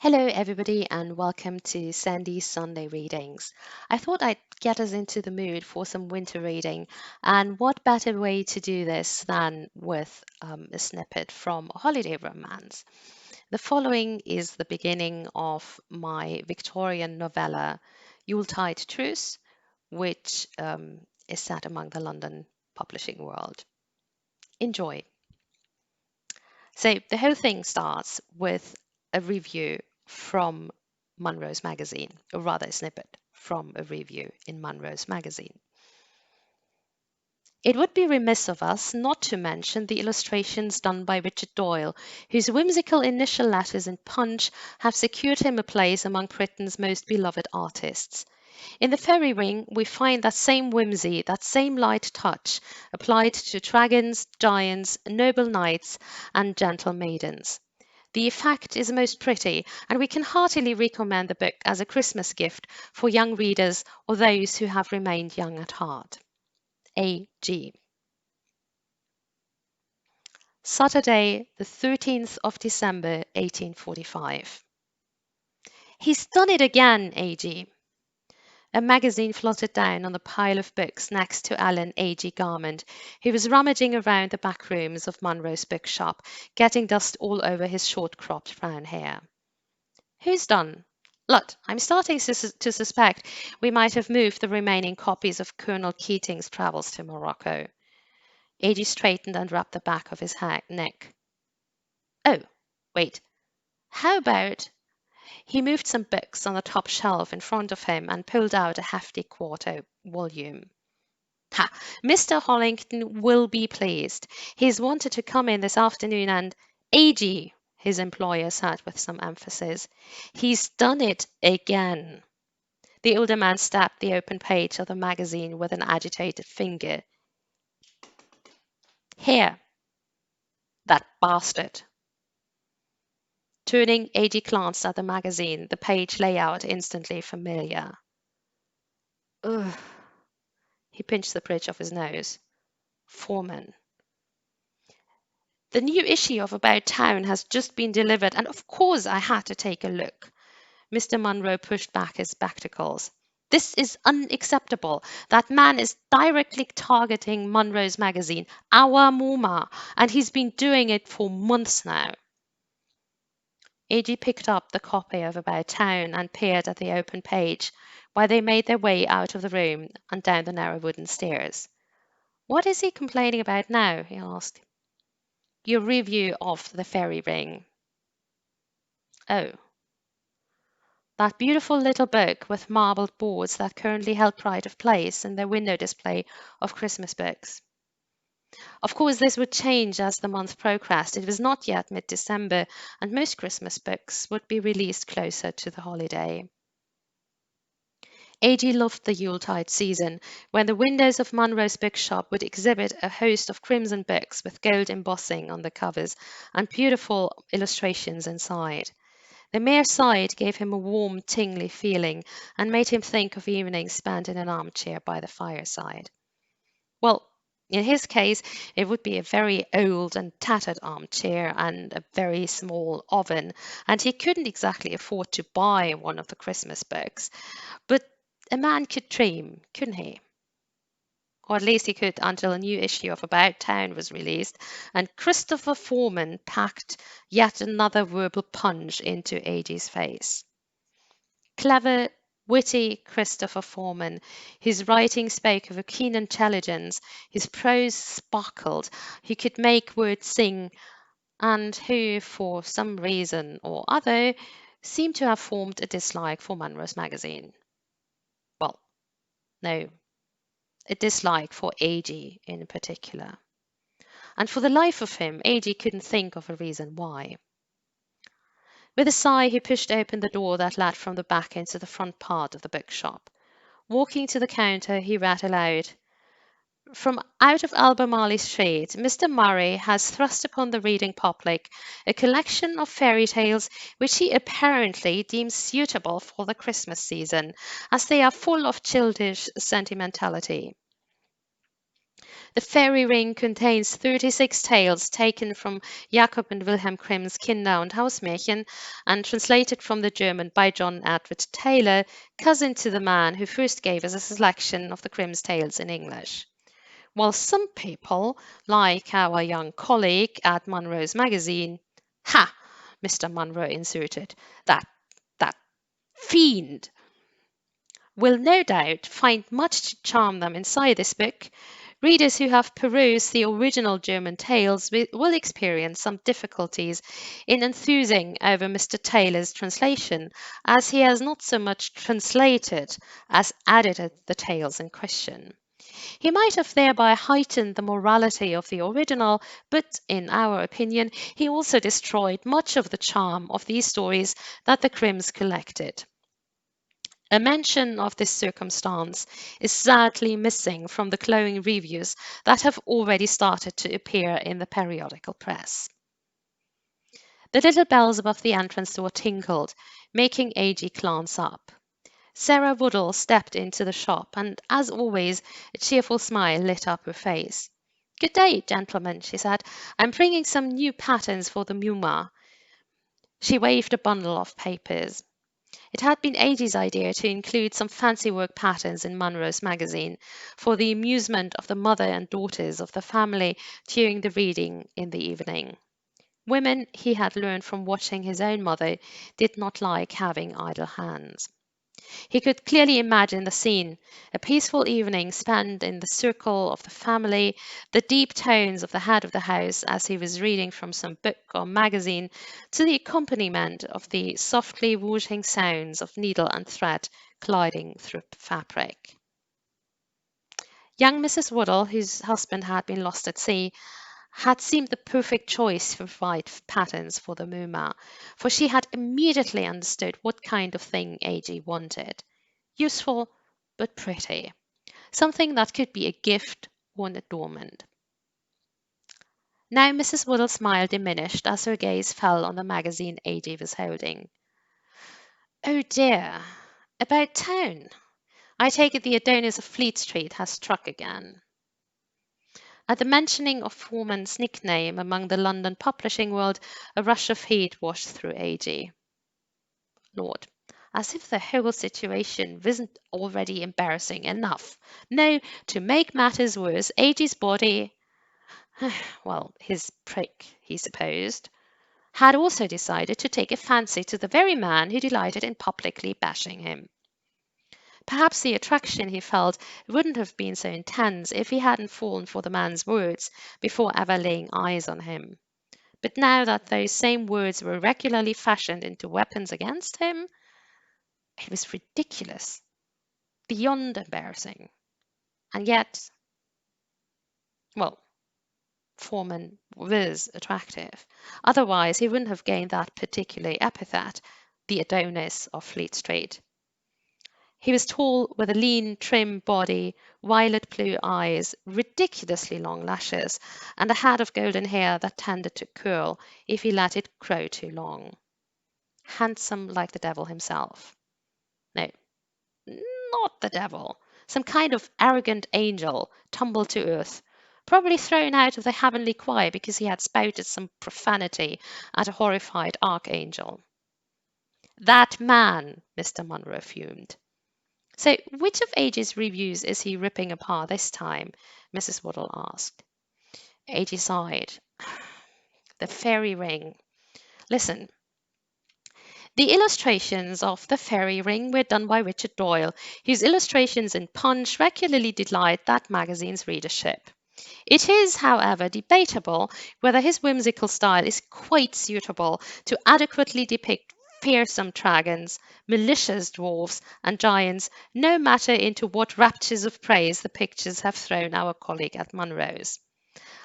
Hello, everybody, and welcome to Sandy's Sunday Readings. I thought I'd get us into the mood for some winter reading, and what better way to do this than with a snippet from a holiday romance? The following is the beginning of my Victorian novella, Yuletide Truce, which is set among the London publishing world. Enjoy. So the whole thing starts with a review from Monroe's magazine, or rather a snippet from a review in Monroe's magazine. It would be remiss of us not to mention the illustrations done by Richard Doyle, whose whimsical initial letters in Punch have secured him a place among Britain's most beloved artists. In the fairy ring, we find that same whimsy, that same light touch applied to dragons, giants, noble knights, and gentle maidens. The effect is most pretty, and we can heartily recommend the book as a Christmas gift for young readers or those who have remained young at heart. A.G. Saturday, the 13th of December, 1845. He's done it again, A.G. A magazine fluttered down on the pile of books next to Alan A.G. Garment, who was rummaging around the back rooms of Munro's bookshop, getting dust all over his short-cropped brown hair. Who's done? Look, I'm starting to suspect we might have moved the remaining copies of Colonel Keating's Travels to Morocco. A.G. straightened and rubbed the back of his neck. Oh, wait. How about He moved some books on the top shelf in front of him and pulled out a hefty quarto volume. Ha! Mr. Hollington will be pleased. He's wanted to come in this afternoon and A.G., his employer said with some emphasis. He's done it again. The older man stabbed the open page of the magazine with an agitated finger. Here, that bastard. Turning, A.G. glanced at the magazine, the page layout instantly familiar. Ugh. He pinched the bridge of his nose. Foreman. The new issue of About Town has just been delivered, and of course I had to take a look. Mr. Munro pushed back his spectacles. This is unacceptable. That man is directly targeting Munro's magazine, our Muma, and he's been doing it for months now. A.G. picked up the copy of About Town and peered at the open page while they made their way out of the room and down the narrow wooden stairs. What is he complaining about now? He asked. Your review of the fairy ring. Oh. That beautiful little book with marbled boards that currently held pride of place in their window display of Christmas books. Of course, this would change as the month progressed. It was not yet mid-December, and most Christmas books would be released closer to the holiday. A.G. loved the Yuletide season, when the windows of Munro's bookshop would exhibit a host of crimson books with gold embossing on the covers and beautiful illustrations inside. The mere sight gave him a warm, tingly feeling and made him think of evenings spent in an armchair by the fireside. Well, in his case, it would be a very old and tattered armchair and a very small oven, and he couldn't exactly afford to buy one of the Christmas books. But a man could dream, couldn't he? Or at least he could until a new issue of About Town was released, and Christopher Foreman packed yet another verbal punch into A.G.'s face. Clever, witty Christopher Foreman, whose writing spoke of a keen intelligence, whose prose sparkled, who could make words sing, and who, for some reason or other, seemed to have formed a dislike for Munro's magazine. Well, no, a dislike for A.G. in particular. And for the life of him, A.G. couldn't think of a reason why. With a sigh, he pushed open the door that led from the back into the front part of the bookshop. Walking to the counter, he read aloud, From out of Albemarle Street, Mr. Murray has thrust upon the reading public a collection of fairy tales which he apparently deems suitable for the Christmas season, as they are full of childish sentimentality. The fairy ring contains 36 tales taken from Jakob and Wilhelm Grimm's Kinder- und Hausmärchen and translated from the German by John Edward Taylor, cousin to the man who first gave us a selection of the Grimm's tales in English. While some people, like our young colleague at Munro's magazine, ha! Mr. Munro inserted, that fiend, will no doubt find much to charm them inside this book, readers who have perused the original German tales will experience some difficulties in enthusing over Mr. Taylor's translation, as he has not so much translated as edited the tales in question. He might have thereby heightened the morality of the original, but in our opinion, he also destroyed much of the charm of these stories that the Grimms collected. A mention of this circumstance is sadly missing from the glowing reviews that have already started to appear in the periodical press. The little bells above the entrance door tinkled, making A.G. glance up. Sarah Woodall stepped into the shop, and as always, a cheerful smile lit up her face. "Good day, gentlemen," she said. "I'm bringing some new patterns for the Muma." She waved a bundle of papers. It had been A.G.'s idea to include some fancy work patterns in Munro's magazine for the amusement of the mother and daughters of the family during the reading in the evening. Women, he had learned from watching his own mother, did not like having idle hands. He could clearly imagine the scene, a peaceful evening spent in the circle of the family, the deep tones of the head of the house as he was reading from some book or magazine, to the accompaniment of the softly whooshing sounds of needle and thread gliding through fabric. Young Mrs. Woodall, whose husband had been lost at sea, had seemed the perfect choice for white patterns for the Muma, for she had immediately understood what kind of thing A.G. wanted. Useful, but pretty. Something that could be a gift or an adornment. Now Mrs. Woodall's smile diminished as her gaze fell on the magazine A.G. was holding. "Oh dear, about town. I take it the Adonis of Fleet Street has struck again." At the mentioning of Foreman's nickname among the London publishing world, a rush of heat washed through A.G. Lord, as if the whole situation wasn't already embarrassing enough. No, to make matters worse, A.G.'s body, well, his prick, he supposed, had also decided to take a fancy to the very man who delighted in publicly bashing him. Perhaps the attraction he felt wouldn't have been so intense if he hadn't fallen for the man's words before ever laying eyes on him. But now that those same words were regularly fashioned into weapons against him, it was ridiculous, beyond embarrassing. And yet, well, Foreman was attractive. Otherwise, he wouldn't have gained that particular epithet, the Adonis of Fleet Street. He was tall, with a lean, trim body, violet blue eyes, ridiculously long lashes, and a head of golden hair that tended to curl if he let it grow too long. Handsome like the devil himself. No, not the devil. Some kind of arrogant angel tumbled to earth, probably thrown out of the heavenly choir because he had spouted some profanity at a horrified archangel. That man, Mr. Munro fumed. So, which of A.G.'s reviews is he ripping apart this time? Mrs. Waddle asked. A.G. sighed. The fairy ring. Listen, the illustrations of the fairy ring were done by Richard Doyle, whose illustrations in Punch regularly delight that magazine's readership. It is, however, debatable whether his whimsical style is quite suitable to adequately depict fearsome dragons, malicious dwarfs, and giants, no matter into what raptures of praise the pictures have thrown our colleague at Munro's.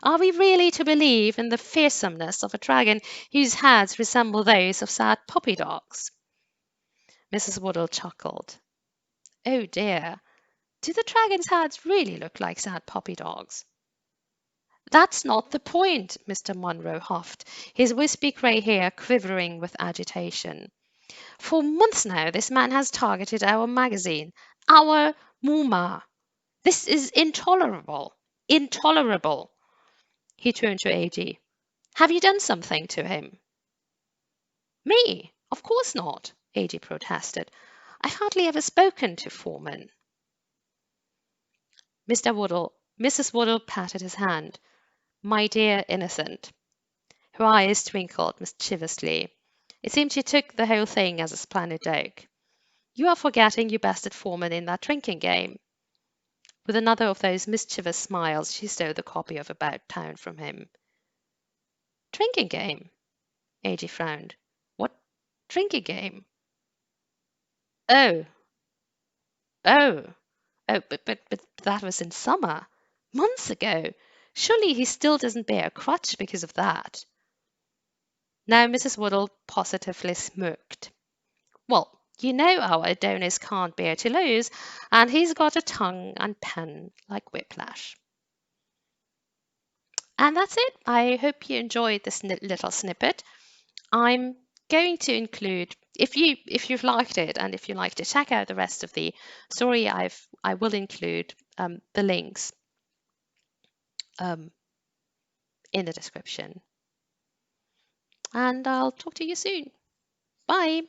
Are we really to believe in the fearsomeness of a dragon whose heads resemble those of sad puppy dogs? Mrs. Woodall chuckled. Oh dear, do the dragons' heads really look like sad puppy dogs? That's not the point, Mr. Munro huffed, his wispy grey hair quivering with agitation. For months now this man has targeted our magazine, our Muma. This is intolerable. Intolerable. He turned to AG. Have you done something to him? Me? Of course not, AG protested. I've hardly ever spoken to Foreman. Mrs. Waddle patted his hand. My dear innocent. Her eyes twinkled mischievously. It seemed she took the whole thing as a splendid joke. You are forgetting you bested Foreman in that drinking game. With another of those mischievous smiles, she stole the copy of About Town from him. Drinking game? A.G. frowned. What drinking game? Oh, oh, but that was in summer. Months ago. Surely he still doesn't bear a crutch because of that. Now Mrs. Woodle positively smirked. Well, you know our Adonis can't bear to lose, and he's got a tongue and pen like whiplash. And that's it. I hope you enjoyed this little snippet. I'm going to include, if you've liked it and if you like to check out the rest of the story, I will include the links um, in the description. And I'll talk to you soon. Bye.